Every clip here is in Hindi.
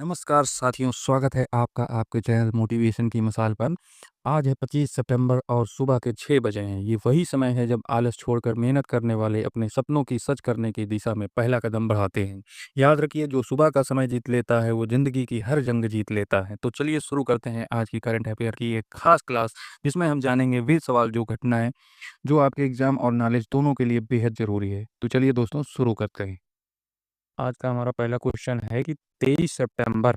नमस्कार साथियों, स्वागत है आपका आपके चैनल मोटिवेशन की मिसाल पर। आज है 25 सितंबर और सुबह के 6 बजे हैं। ये वही समय है जब आलस छोड़कर मेहनत करने वाले अपने सपनों की सच करने की दिशा में पहला कदम बढ़ाते हैं। याद रखिए, जो सुबह का समय जीत लेता है वो ज़िंदगी की हर जंग जीत लेता है। तो चलिए शुरू करते हैं आज की करंट अफेयर की एक खास क्लास, जिसमें हम जानेंगे वे सवाल जो घटनाएँ जो आपके एग्ज़ाम और नॉलेज दोनों के लिए बेहद ज़रूरी है। तो चलिए दोस्तों शुरू करते हैं। आज का हमारा पहला क्वेश्चन है कि 23 सितंबर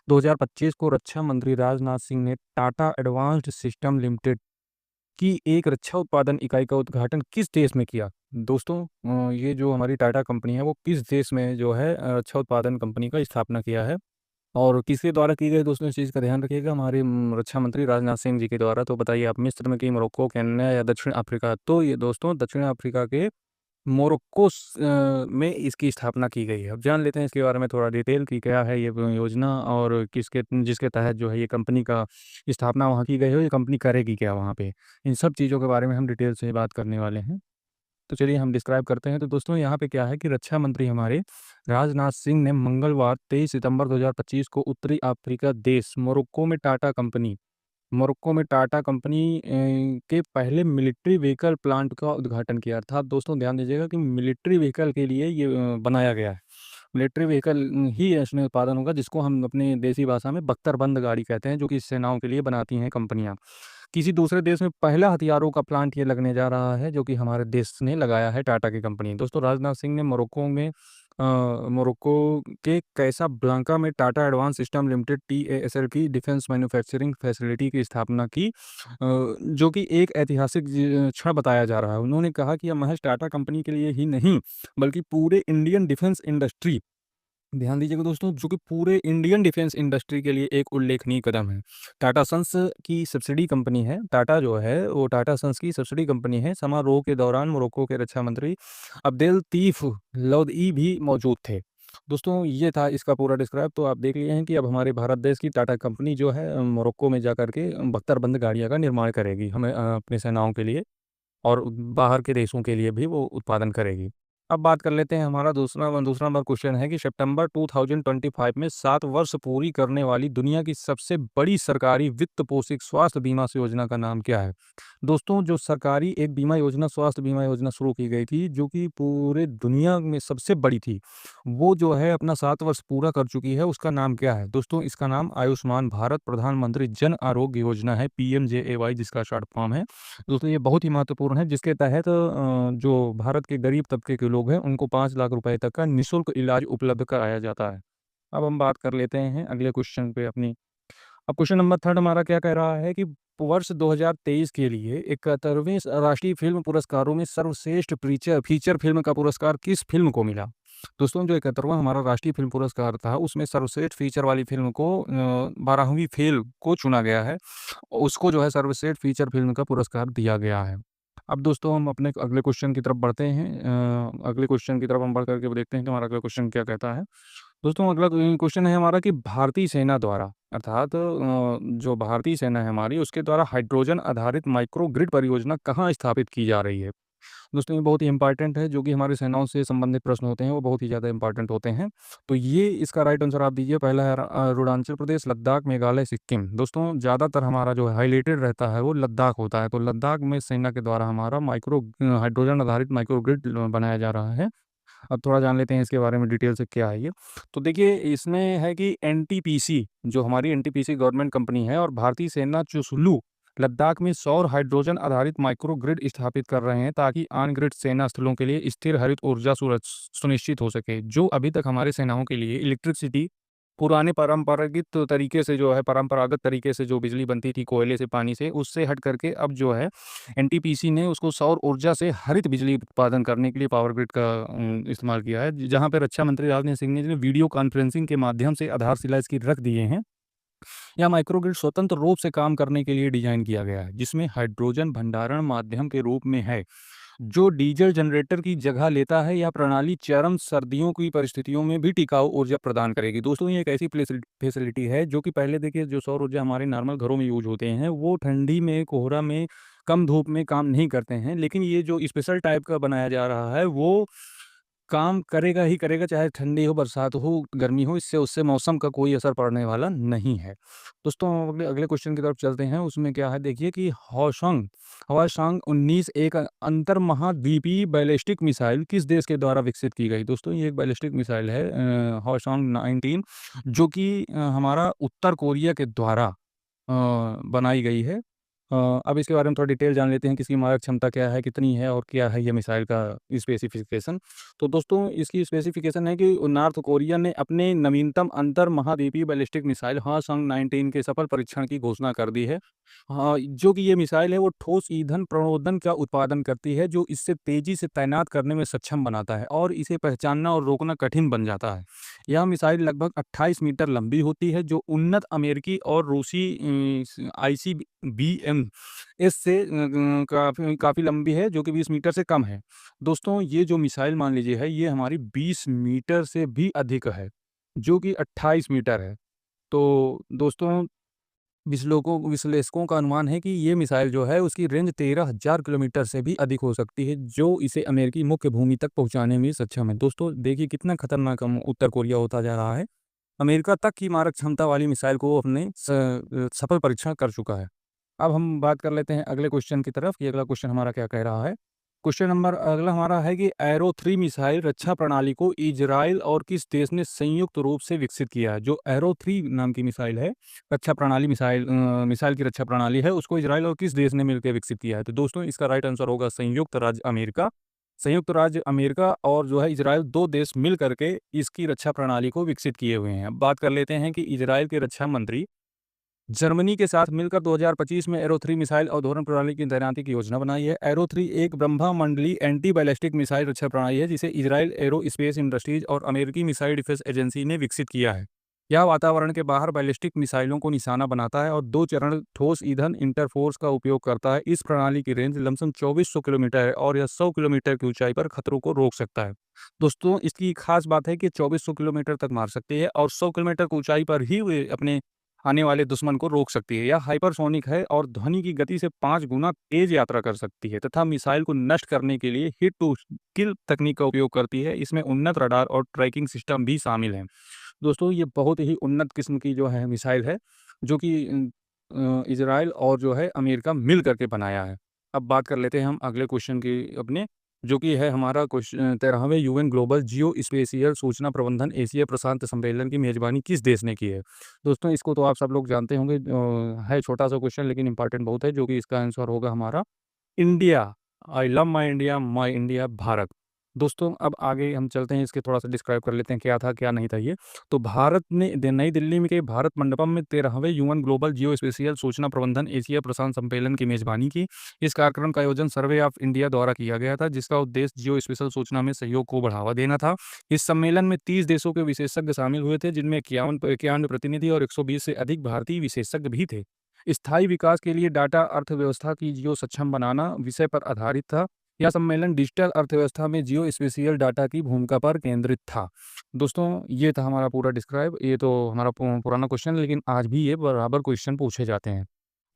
2025 को रक्षा मंत्री राजनाथ सिंह ने टाटा एडवांस्ड सिस्टम लिमिटेड की एक रक्षा उत्पादन इकाई का उद्घाटन किस देश में किया? दोस्तों, ये जो हमारी टाटा कंपनी है वो किस देश में जो है रक्षा उत्पादन कंपनी का स्थापना किया है और किसके द्वारा की गई? दोस्तों, इस चीज़ का ध्यान रखिएगा, हमारे रक्षा मंत्री राजनाथ सिंह जी के द्वारा। तो बताइए आप, मिस्र में कि मोरक्को, केन्या या दक्षिण अफ्रीका? तो ये दोस्तों दक्षिण अफ्रीका के मोरक्को में इसकी स्थापना की गई है। अब जान लेते हैं इसके बारे में थोड़ा डिटेल कि क्या है ये योजना और किसके जिसके तहत जो है ये कंपनी का स्थापना वहाँ की गई है, ये कंपनी करेगी क्या वहाँ पे? इन सब चीज़ों के बारे में हम डिटेल से बात करने वाले हैं। तो चलिए हम डिस्क्राइब करते हैं। तो दोस्तों, यहाँ पे क्या है कि रक्षा मंत्री हमारे राजनाथ सिंह ने मंगलवार 23 सितंबर 2025 को उत्तरी अफ्रीका देश मोरक्को में टाटा कंपनी के पहले मिलिट्री व्हीकल प्लांट का उद्घाटन किया। अर्थात दोस्तों ध्यान दीजिएगा कि मिलिट्री व्हीकल के लिए ये बनाया गया है। मिलिट्री व्हीकल ही इसमें उत्पादन होगा, जिसको हम अपनी देसी भाषा में बख्तरबंद गाड़ी कहते हैं, जो कि सेनाओं के लिए बनाती हैं कंपनियां। किसी दूसरे देश में पहला हथियारों का प्लांट ये लगने जा रहा है, जो कि हमारे देश ने लगाया है, टाटा की कंपनी। दोस्तों, राजनाथ सिंह ने मोरक्को के कैसाब्लांका में Tata advance system limited TASL की डिफेंस मैन्युफैक्चरिंग फैसिलिटी की स्थापना की, जो कि एक ऐतिहासिक क्षण बताया जा रहा है। उन्होंने कहा कि यह महज टाटा कंपनी के लिए ही नहीं, बल्कि पूरे इंडियन डिफेंस इंडस्ट्री, ध्यान दीजिएगा दोस्तों, जो कि पूरे इंडियन डिफेंस इंडस्ट्री के लिए एक उल्लेखनीय कदम है। टाटा सन्स की सब्सिडी कंपनी है। टाटा जो है वो टाटा सन्स की सब्सिडी कंपनी है। समारोह के दौरान मोरक्को के रक्षा मंत्री अब्देल तीफ लौदई भी मौजूद थे। दोस्तों, ये था इसका पूरा डिस्क्राइब। तो आप देख लिए हैं कि अब हमारे भारत देश की टाटा कंपनी जो है मोरक्को में जा करके बख्तरबंद गाड़ियाँ का निर्माण करेगी, हमें अपने सेनाओं के लिए और बाहर के देशों के लिए भी वो उत्पादन करेगी। अब बात कर लेते हैं, हमारा दूसरा नंबर क्वेश्चन है कि सितंबर 2025 में 7 वर्ष पूरी करने वाली दुनिया की सबसे बड़ी सरकारी वित्त पोषित स्वास्थ्य बीमा योजना का नाम क्या है? दोस्तों, जो सरकारी एक बीमा योजना, स्वास्थ्य बीमा योजना शुरू की गई थी, जो कि पूरे दुनिया में सबसे बड़ी थी, वो जो है अपना 7 वर्ष पूरा कर चुकी है। उसका नाम क्या है? दोस्तों, इसका नाम आयुष्मान भारत प्रधानमंत्री जन आरोग्य योजना है, पीएमजेएवाई जिसका शॉर्ट फॉर्म है। दोस्तों, ये बहुत ही महत्वपूर्ण है, जिसके तहत जो भारत के गरीब तबके के लोग हैं उनको 5 लाख रुपए तक का निःशुल्क इलाज उपलब्ध कराया जाता है। अब हम बात कर लेते हैं अगले क्वेश्चन पे अपनी। अब क्वेश्चन नंबर थर्ड हमारा क्या कह रहा है कि वर्ष 2023 के लिए 71वें राष्ट्रीय फिल्म पुरस्कारों में सर्वश्रेष्ठ फीचर फीचर फिल्म का पुरस्कार किस फिल्म को मिला? दोस्तों, जो 71वां हमारा राष्ट्रीय फिल्म पुरस्कार था, उसमें सर्वश्रेष्ठ फीचर वाली फिल्म को 12वीं फेल को चुना गया है। उसको जो है सर्वश्रेष्ठ फीचर फिल्म का पुरस्कार दिया गया है। अब दोस्तों, हम अपने अगले क्वेश्चन की तरफ बढ़ते हैं। अगले क्वेश्चन की तरफ हम बढ़ करके देखते हैं कि हमारा अगला क्वेश्चन क्या कहता है। दोस्तों, अगला क्वेश्चन है हमारा कि भारतीय सेना द्वारा, अर्थात जो भारतीय सेना है हमारी, उसके द्वारा हाइड्रोजन आधारित माइक्रो ग्रिड परियोजना कहाँ स्थापित की जा रही है? दोस्तों, ये बहुत ही इंपॉर्टेंट है, जो कि हमारी सेनाओं से संबंधित प्रश्न होते हैं वो बहुत ही ज़्यादा इंपॉर्टेंट होते हैं। तो ये इसका राइट आंसर आप दीजिए। पहला है अरुणाचल प्रदेश, लद्दाख, मेघालय, सिक्किम। दोस्तों, ज़्यादातर हमारा जो हाईलाइटेड रहता है वो लद्दाख होता है। तो लद्दाख में सेना के द्वारा हमारा हाइड्रोजन आधारित माइक्रो ग्रिड बनाया जा रहा है। अब थोड़ा जान लेते हैं इसके बारे में डिटेल से क्या है ये। तो देखिए, इसमें है कि एनटीपीसी, जो हमारी एनटीपीसी गवर्नमेंट कंपनी है, और भारतीय सेना चुशुलू लद्दाख में सौर हाइड्रोजन आधारित माइक्रो ग्रिड स्थापित कर रहे हैं, ताकि ऑन ग्रिड सेना स्थलों के लिए स्थिर हरित ऊर्जा सुनिश्चित हो सके। जो अभी तक हमारे सेनाओं के लिए इलेक्ट्रिसिटी पुराने परंपरागत तरीके से जो बिजली बनती थी कोयले से, पानी से, उससे हट करके अब जो है एनटीपीसी ने उसको सौर ऊर्जा से हरित बिजली उत्पादन करने के लिए पावर ग्रिड का इस्तेमाल किया है। जहाँ पे रक्षा मंत्री राजनाथ सिंह ने वीडियो कॉन्फ्रेंसिंग के माध्यम से आधारशिला इसकी रख दिए हैं। यह माइक्रोग्रिड स्वतंत्र रूप से काम करने के लिए डिजाइन किया गया है, जिसमें हाइड्रोजन भंडारण माध्यम के रूप में है, जो डीजल जनरेटर की जगह लेता है। यह प्रणाली चरम सर्दियों की परिस्थितियों में भी टिकाऊ ऊर्जा प्रदान करेगी। दोस्तों, ये एक ऐसी फैसिलिटी है जो कि पहले देखिए, जो सौर ऊर्जा हमारे नॉर्मल घरों में यूज होते हैं वो ठंडी में, कोहरा में, कम धूप में काम नहीं करते हैं, लेकिन ये जो स्पेशल टाइप का बनाया जा रहा है वो काम करेगा ही करेगा, चाहे ठंडी हो, बरसात हो, गर्मी हो, इससे उससे मौसम का कोई असर पड़ने वाला नहीं है। दोस्तों अगले अगले क्वेश्चन की तरफ चलते हैं, उसमें क्या है देखिए कि हवासांग 19 एक अंतर्महाद्वीपीय बैलिस्टिक मिसाइल किस देश के द्वारा विकसित की गई? दोस्तों ये एक बैलिस्टिक मिसाइल है हवासांग 19, जो कि हमारा उत्तर कोरिया के द्वारा बनाई गई है। अब इसके बारे में थोड़ा डिटेल जान लेते हैं कि इसकी मारक क्षमता क्या है, कितनी है और क्या है ये मिसाइल का स्पेसिफिकेशन। तो दोस्तों इसकी स्पेसिफिकेशन है कि नॉर्थ कोरिया ने अपने नवीनतम अंतर महाद्वीपीय बैलिस्टिक मिसाइल हासांग 19 के सफल परीक्षण की घोषणा कर दी है। हाँ, जो कि ये मिसाइल है वो ठोस ईंधन प्रणोदन का उत्पादन करती है, जो इससे तेजी से तैनात करने में सक्षम बनाता है और इसे पहचानना और रोकना कठिन बन जाता है। यह मिसाइल लगभग 28 मीटर लंबी होती है, जो उन्नत अमेरिकी और रूसी आईसीबीएम एस से काफ़ी काफ़ी लंबी है, जो कि 20 मीटर से कम है। दोस्तों ये जो मिसाइल मान लीजिए है, ये हमारी 20 मीटर से भी अधिक है, जो कि 28 मीटर है। तो दोस्तों विश्लेषकों का अनुमान है कि ये मिसाइल जो है उसकी रेंज 13,000 किलोमीटर से भी अधिक हो सकती है, जो इसे अमेरिकी मुख्य भूमि तक पहुंचाने में सक्षम है। दोस्तों देखिए कितना खतरनाक उत्तर कोरिया होता जा रहा है। अमेरिका तक की मारक क्षमता वाली मिसाइल को अपने सफल परीक्षण कर चुका है। अब हम बात कर लेते हैं अगले क्वेश्चन की तरफ कि अगला क्वेश्चन हमारा क्या कह रहा है। क्वेश्चन नंबर अगला हमारा है कि एरो 3 मिसाइल रक्षा प्रणाली को इजराइल और किस देश ने संयुक्त रूप से विकसित किया है? जो एरो 3 नाम की मिसाइल है, रक्षा प्रणाली मिसाइल की रक्षा प्रणाली है, उसको इजराइल और किस देश ने मिलकर विकसित किया है? तो दोस्तों इसका राइट आंसर होगा संयुक्त राज्य अमेरिका। संयुक्त राज्य अमेरिका और जो है इजराइल, 2 देश मिल करके इसकी रक्षा प्रणाली को विकसित किए हुए हैं। अब बात कर लेते हैं कि इजराइल के रक्षा मंत्री जर्मनी के साथ मिलकर 2025 में एरो 3 मिसाइल अवधोरण प्रणाली की तैनाती की योजना बनाई है। एरो 3 एक ब्रह्मांडलीय एंटी बैलिस्टिक मिसाइल रक्षा प्रणाली है, जिसे इजराइल एरो स्पेस इंडस्ट्रीज और अमेरिकी मिसाइल डिफेंस एजेंसी ने विकसित किया है। यह वातावरण के बाहर बैलिस्टिक मिसाइलों को निशाना बनाता है और 2 चरण ठोस ईंधन इंटरफोर्स का उपयोग करता है। इस प्रणाली की रेंज लमसम 2400 किलोमीटर है और यह 100 किलोमीटर की ऊंचाई पर खतरों को रोक सकता है। दोस्तों इसकी खास बात है कि 2400 किलोमीटर तक मार सकती है और 100 किलोमीटर की ऊंचाई पर ही वे अपने आने वाले दुश्मन को रोक सकती है। यह हाइपरसोनिक है और ध्वनि की गति से 5 गुना तेज यात्रा कर सकती है तथा मिसाइल को नष्ट करने के लिए हिट टू किल तकनीक का उपयोग करती है। इसमें उन्नत रडार और ट्रैकिंग सिस्टम भी शामिल हैं। दोस्तों ये बहुत ही उन्नत किस्म की जो है मिसाइल है, जो कि इजराइल और जो है अमेरिका मिल करके बनाया है। अब बात कर लेते हैं हम अगले क्वेश्चन की अपने, जो कि है हमारा 13वें यूएन ग्लोबल जियो स्पेशियल सूचना प्रबंधन एशिया प्रशांत सम्मेलन की मेजबानी किस देश ने की है? दोस्तों इसको तो आप सब लोग जानते होंगे, है छोटा सा क्वेश्चन लेकिन इंपॉर्टेंट बहुत है, जो कि इसका आंसर होगा हमारा India. I love my India Bharat. दोस्तों अब आगे हम चलते हैं, इसके थोड़ा-सा डिस्क्राइब कर लेते हैं क्या था, क्या नहीं था ये। तो भारत ने नई दिल्ली में के भारत मंडपम में 13वें यूएन ग्लोबल जियो स्पेशियल सूचना प्रबंधन एशिया प्रशांत सम्मेलन की मेजबानी की। इस कार्यक्रम का आयोजन सर्वे ऑफ इंडिया द्वारा किया गया था, जिसका उद्देश्य जियो स्पेशल सूचना में सहयोग को बढ़ावा देना था। इस सम्मेलन में 30 देशों के विशेषज्ञ शामिल हुए थे, जिनमें 51 प्रतिनिधि और 120 से अधिक भारतीय विशेषज्ञ भी थे। स्थायी विकास के लिए डाटा अर्थव्यवस्था की जियो सक्षम बनाना विषय पर आधारित था। यह सम्मेलन डिजिटल अर्थव्यवस्था में जियो स्पेशियल डाटा की भूमिका पर केंद्रित था। दोस्तों ये था हमारा पूरा डिस्क्राइब, ये तो हमारा पुराना क्वेश्चन है, लेकिन आज भी ये बराबर क्वेश्चन पूछे जाते हैं।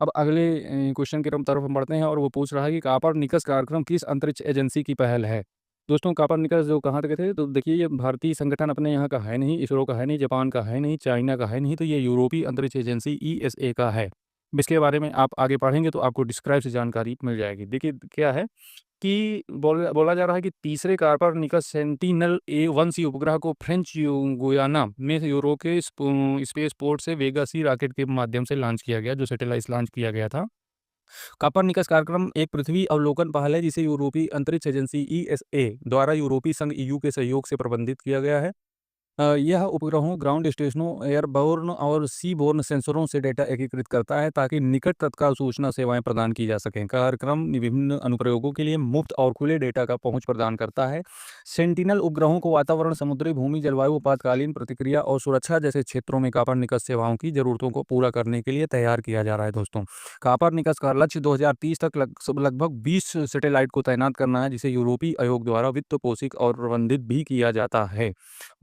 अब अगले क्वेश्चन की तरफ हम बढ़ते हैं और वो पूछ रहा है कि कापरनिकस कार्यक्रम किस अंतरिक्ष एजेंसी की पहल है? दोस्तों कापरनिकस जो कहाँ तक थे, तो देखिए ये भारतीय संगठन अपने यहाँ का है नहीं, इसरो का है नहीं, जापान का है नहीं, चाइना का है नहीं, तो ये यूरोपीय अंतरिक्ष एजेंसी ईएसए का है। इसके बारे में आप आगे पढ़ेंगे तो आपको डिस्क्राइब से जानकारी मिल जाएगी। देखिए क्या है कि बोला जा रहा है कि तीसरे कोपरनिकस सेंटिनल A1C उपग्रह को फ्रेंच गुयाना में यूरो के स्पेस पोर्ट से वेगा सी रॉकेट के माध्यम से लॉन्च किया गया, जो सैटेलाइट लॉन्च किया गया था। कोपरनिकस कार्यक्रम एक पृथ्वी अवलोकन पहल है, जिसे यूरोपीय अंतरिक्ष एजेंसी ईएसए द्वारा यूरोपीय संघ ईयू के सहयोग से प्रबंधित किया गया है। यह उपग्रहों, ग्राउंड स्टेशनों, एयरबोर्न और सीबोर्न सेंसरों से डेटा एकीकृत करता है, ताकि निकट तत्काल सूचना सेवाएं प्रदान की जा सकें। कार्यक्रम विभिन्न अनुप्रयोगों के लिए मुफ्त और खुले डेटा का पहुंच प्रदान करता है। सेंटिनल उपग्रहों को वातावरण, समुद्री, भूमि, जलवायु, आपातकालीन प्रतिक्रिया और सुरक्षा जैसे क्षेत्रों में कोपरनिकस सेवाओं की जरूरतों को पूरा करने के लिए तैयार किया जा रहा है। दोस्तों कोपरनिकस का लक्ष्य 2030 तक लगभग 20 सैटेलाइट को तैनात करना है, जिसे यूरोपीय आयोग द्वारा वित्त पोषित और प्रबंधित भी किया जाता है।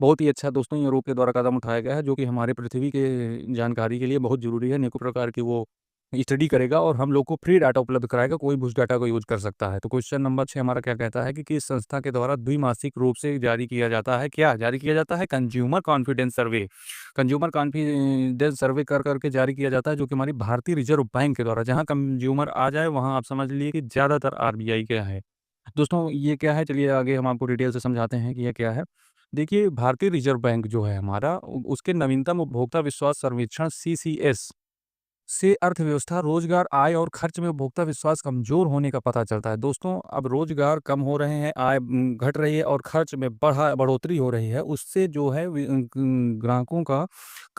बहुत ही अच्छा दोस्तों यूरोप के द्वारा कदम उठाया गया है, जो कि हमारे पृथ्वी के जानकारी के लिए बहुत ज़रूरी है। अनेकों प्रकार की वो स्टडी करेगा और हम लोग को फ्री डाटा उपलब्ध कराएगा, कोई भी उस डाटा को यूज कर सकता है। तो क्वेश्चन नंबर 6 हमारा क्या कहता है कि किस संस्था के द्वारा द्विमासिक रूप से जारी किया जाता है, क्या जारी किया जाता है? कंज्यूमर कॉन्फिडेंस सर्वे। कंज्यूमर कॉन्फिडेंस सर्वे कर करके जारी किया जाता है, जो कि हमारी भारतीय रिजर्व बैंक के द्वारा। जहाँ कंज्यूमर आ जाए वहाँ आप समझ लिए कि ज़्यादातर आरबीआई क्या है। दोस्तों ये क्या है, चलिए आगे हम आपको डिटेल से समझाते हैं कि यह क्या है। देखिए, भारतीय रिजर्व बैंक जो है हमारा, उसके नवीनतम उपभोक्ता विश्वास सर्वेक्षण सीसीएस से अर्थव्यवस्था, रोजगार, आय और खर्च में उपभोक्ता विश्वास कमजोर होने का पता चलता है। दोस्तों, अब रोजगार कम हो रहे हैं, आय घट रही है और खर्च में बढ़ोतरी हो रही है। उससे जो है ग्राहकों का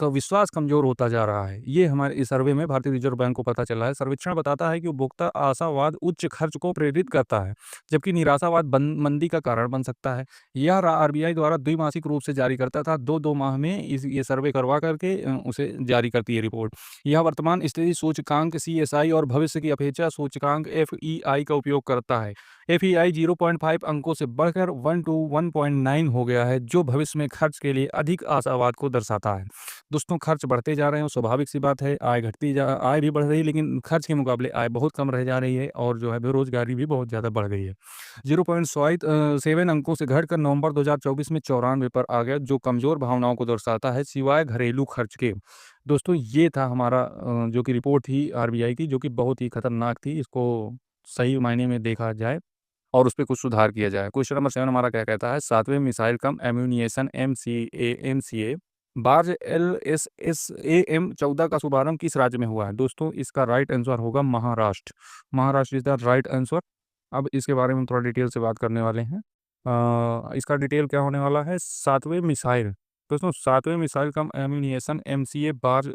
विश्वास कमजोर होता जा रहा है। ये हमारे इस सर्वे में भारतीय रिजर्व बैंक को पता चला है। सर्वेक्षण बताता है कि उपभोक्ता आशावाद उच्च खर्च को प्रेरित करता है, जबकि निराशावाद मंदी का कारण बन सकता है। यह आरबीआई द्वारा द्विमासिक रूप से जारी करता था, दो दो माह में ये सर्वे करवा करके उसे जारी करती है रिपोर्ट। यह वर्तमान स्थिति सूचकांक सीएसआई और भविष्य की अपेक्षा सूचकांक एफईआई का उपयोग करता है। एफईआई 0.5 अंकों से बढ़कर 1 to 1.9 हो गया है, जो भविष्य में खर्च के लिए अधिक आशावाद को दर्शाता है। दोस्तों, खर्च बढ़ते जा रहे हैं, स्वाभाविक सी बात है। आय भी बढ़ रही है, लेकिन खर्च के मुकाबले आय बहुत कम रह जा रही है और जो है बेरोजगारी भी बहुत ज़्यादा बढ़ गई है। 0.7 अंकों से घटकर नवंबर 2024 में 94 पर आ गया, जो कमजोर भावनाओं को दर्शाता है, सिवाय घरेलू खर्च के। दोस्तों, ये था हमारा जो कि रिपोर्ट थी आरबीआई की, जो कि बहुत ही खतरनाक थी। इसको सही मायने में देखा जाए और उस पे कुछ सुधार किया जाए। क्वेश्चन नंबर 7 हमारा क्या कहता है? 7वें missile cum ammunition MCA barge LSAM-14 का शुभारंभ किस राज्य में हुआ है? दोस्तों, इसका राइट आंसर होगा Maharashtra. Maharashtra is the right answer. अब इसके बारे में हम थोड़ा डिटेल से बात करने वाले हैं। इसका डिटेल क्या होने वाला है? 7वें मिसाइल, दोस्तों 7वें missile cum ammunition MCA barge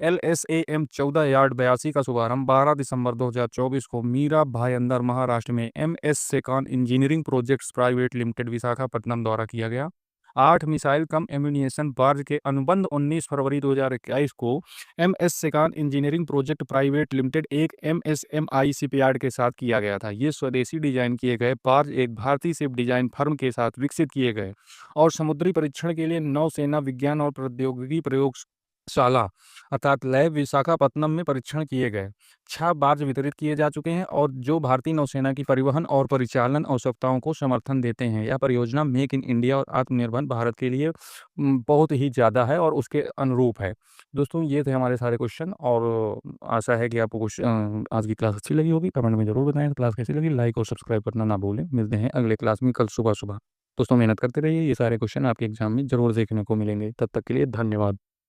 LSAM-14 yard 82 का शुभारंभ 12 दिसंबर 2024 को मीरा भाईंदर, महाराष्ट्र में MS Secon engineering projects private limited, Visakhapatnam द्वारा किया गया। 8 मिसाइल कम एम्यूनिशन बार्ज के अनुबंध 19 फरवरी 2021 को MS Secon engineering project private limited एक MSMI शिपयार्ड के साथ किया गया था। ये स्वदेशी डिजाइन किए गए बार्ज एक भारतीय शिप डिजाइन फर्म के साथ विकसित किए गए और समुद्री परीक्षण के लिए नौसेना विज्ञान और प्रौद्योगिकी प्रयोगशाला अर्थात लैब विशाखापत्तनम में परीक्षण किए गए। 6 बार्ज वितरित किए जा चुके हैं और जो भारतीय नौसेना की परिवहन और परिचालन आवश्यकताओं को समर्थन देते हैं। यह परियोजना मेक इन इंडिया और आत्मनिर्भर भारत के लिए बहुत ही ज़्यादा है और उसके अनुरूप है। दोस्तों, ये थे हमारे सारे क्वेश्चन और आशा है कि आपको आज की क्लास अच्छी लगी होगी। कमेंट में ज़रूर बताएं क्लास कैसी लगी। लाइक और सब्सक्राइब करना ना भूलें। मिलते हैं अगले क्लास में कल सुबह सुबह। दोस्तों, मेहनत करते रहिए, ये सारे क्वेश्चन आपके एग्जाम में ज़रूर देखने को मिलेंगे। तब तक के लिए धन्यवाद।